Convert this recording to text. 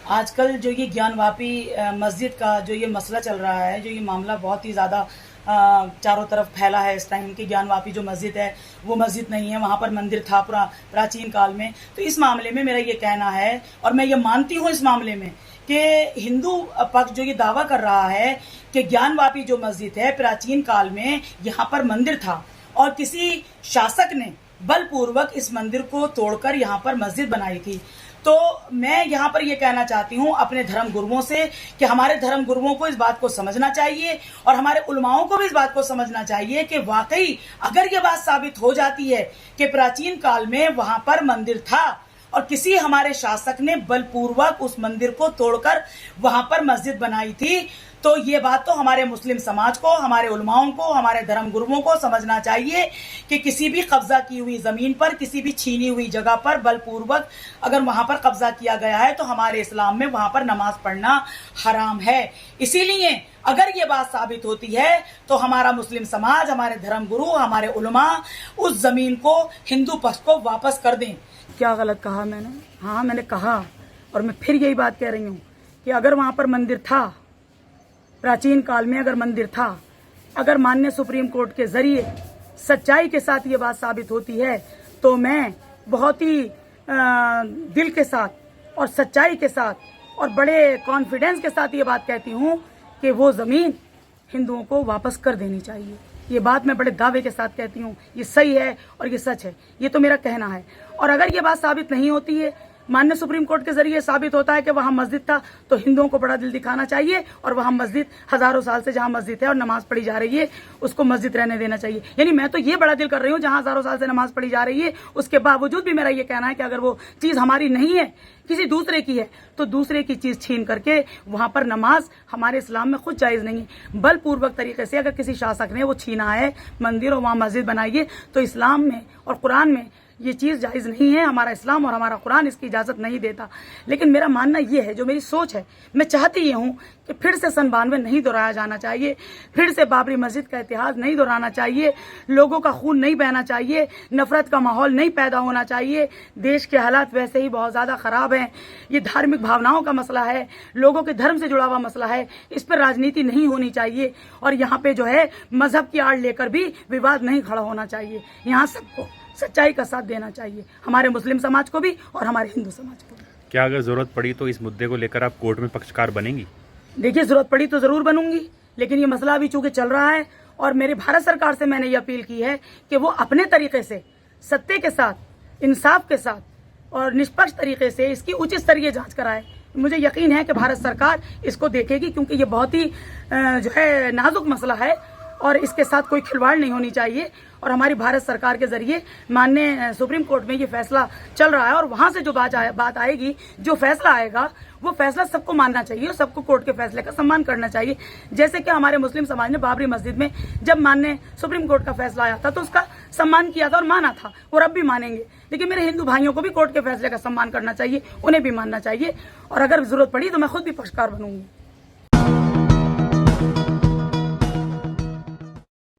आजकल जो ये ज्ञानवापी मस्जिद का जो ये मसला चल रहा है, जो ये मामला बहुत ही ज़्यादा चारों तरफ फैला है इस टाइम की ज्ञानवापी जो मस्जिद है वो मस्जिद नहीं है, वहाँ पर मंदिर था प्राचीन काल में। तो इस मामले में मेरा ये कहना है और मैं ये मानती हूँ इस मामले में कि हिंदू पक्ष जो ये दावा कर रहा है कि ज्ञानवापी जो मस्जिद है प्राचीन काल में यहाँ पर मंदिर था और किसी शासक ने बलपूर्वक इस मंदिर को तोड़कर यहाँ पर मस्जिद बनाई थी। तो मैं यहाँ पर ये कहना चाहती हूँ अपने धर्म गुरुओं से कि हमारे धर्म गुरुओं को इस बात को समझना चाहिए और हमारे उलमाओं को भी इस बात को समझना चाहिए कि वाकई अगर ये बात साबित हो जाती है कि प्राचीन काल में वहां पर मंदिर था और किसी हमारे शासक ने बलपूर्वक उस मंदिर को तोड़कर वहां पर मस्जिद बनाई थी, तो ये बात तो हमारे मुस्लिम समाज को, हमारे उलमाओं को, हमारे धर्म गुरुओं को समझना चाहिए कि किसी भी कब्जा की हुई जमीन पर, किसी भी छीनी हुई जगह पर बलपूर्वक अगर वहां पर कब्जा किया गया है तो हमारे इस्लाम में वहां पर नमाज पढ़ना हराम है। इसीलिए अगर ये बात साबित होती है तो हमारा मुस्लिम समाज, हमारे धर्म गुरु, हमारे उलमा उस जमीन को हिंदू पक्ष को वापस कर दें। क्या गलत कहा मैंने? हाँ, मैंने कहा और मैं फिर यही बात कह रही हूँ कि अगर वहां पर मंदिर था, प्राचीन काल में अगर मंदिर था, अगर माननीय सुप्रीम कोर्ट के जरिए सच्चाई के साथ ये बात साबित होती है तो मैं बहुत ही दिल के साथ और सच्चाई के साथ और बड़े कॉन्फिडेंस के साथ ये बात कहती हूँ कि वो जमीन हिंदुओं को वापस कर देनी चाहिए। ये बात मैं बड़े दावे के साथ कहती हूँ, ये सही है और ये सच है, ये तो मेरा कहना है। और अगर ये बात साबित नहीं होती है, माननीय सुप्रीम कोर्ट के जरिए साबित होता है कि वहां मस्जिद था, तो हिंदुओं को बड़ा दिल दिखाना चाहिए और वहां मस्जिद हजारों साल से जहां मस्जिद है और नमाज पढ़ी जा रही है उसको मस्जिद रहने देना चाहिए। यानी मैं तो ये बड़ा दिल कर रही हूँ, जहां हजारों साल से नमाज पढ़ी जा रही है उसके बावजूद भी मेरा ये कहना है कि अगर वो चीज हमारी नहीं है, किसी दूसरे की है, तो दूसरे की चीज छीन करके वहां पर नमाज हमारे इस्लाम में खुद जायज नहीं है। बलपूर्वक तरीके से अगर किसी शासक ने वो छीना है मंदिर और वहां मस्जिद बनाई है तो इस्लाम में और कुरान में ये चीज़ जायज़ नहीं है। हमारा इस्लाम और हमारा कुरान इसकी इजाज़त नहीं देता। लेकिन मेरा मानना ये है, जो मेरी सोच है, मैं चाहती ये हूँ कि फिर से सन 92 नहीं दोहराया जाना चाहिए, फिर से बाबरी मस्जिद का इतिहास नहीं दोहराना चाहिए, लोगों का खून नहीं बहना चाहिए, नफरत का माहौल नहीं पैदा होना चाहिए। देश के हालात वैसे ही बहुत ज़्यादा ख़राब हैं। ये धार्मिक भावनाओं का मसला है, लोगों के धर्म से जुड़ा हुआ मसला है, इस पर राजनीति नहीं होनी चाहिए और यहाँ पे जो है मजहब की आड़ लेकर भी विवाद नहीं खड़ा होना चाहिए। यहाँ सबको सच्चाई का साथ देना चाहिए, हमारे मुस्लिम समाज को भी और हमारे हिंदू समाज को भी। क्या अगर जरूरत पड़ी तो इस मुद्दे को लेकर आप कोर्ट में पक्षकार बनेंगी? देखिए, जरूरत पड़ी तो जरूर बनूंगी, लेकिन ये मसला अभी चूंकि चल रहा है और मेरे भारत सरकार से मैंने ये अपील की है कि वो अपने तरीके से सत्य के साथ, इंसाफ के साथ और निष्पक्ष तरीके से इसकी उचित स्तरीय जांच कराए। मुझे यकीन है कि भारत सरकार इसको देखेगी, क्योंकि ये बहुत ही जो है नाजुक मसला है और इसके साथ कोई खिलवाड़ नहीं होनी चाहिए। और हमारी भारत सरकार के जरिए माननीय सुप्रीम कोर्ट में ये फैसला चल रहा है और वहां से जो बात आएगी, जो फैसला आएगा, वो फैसला सबको मानना चाहिए और सबको कोर्ट के फैसले का सम्मान करना चाहिए। जैसे कि हमारे मुस्लिम समाज ने बाबरी मस्जिद में जब माननीय सुप्रीम कोर्ट का फैसला आया था तो उसका सम्मान किया था और माना था, और अब भी मानेंगे। लेकिन मेरे हिंदू भाइयों को भी कोर्ट के फैसले का सम्मान करना चाहिए, उन्हें भी मानना चाहिए और अगर जरूरत पड़ी तो मैं खुद भी पक्षकार बनूंगी।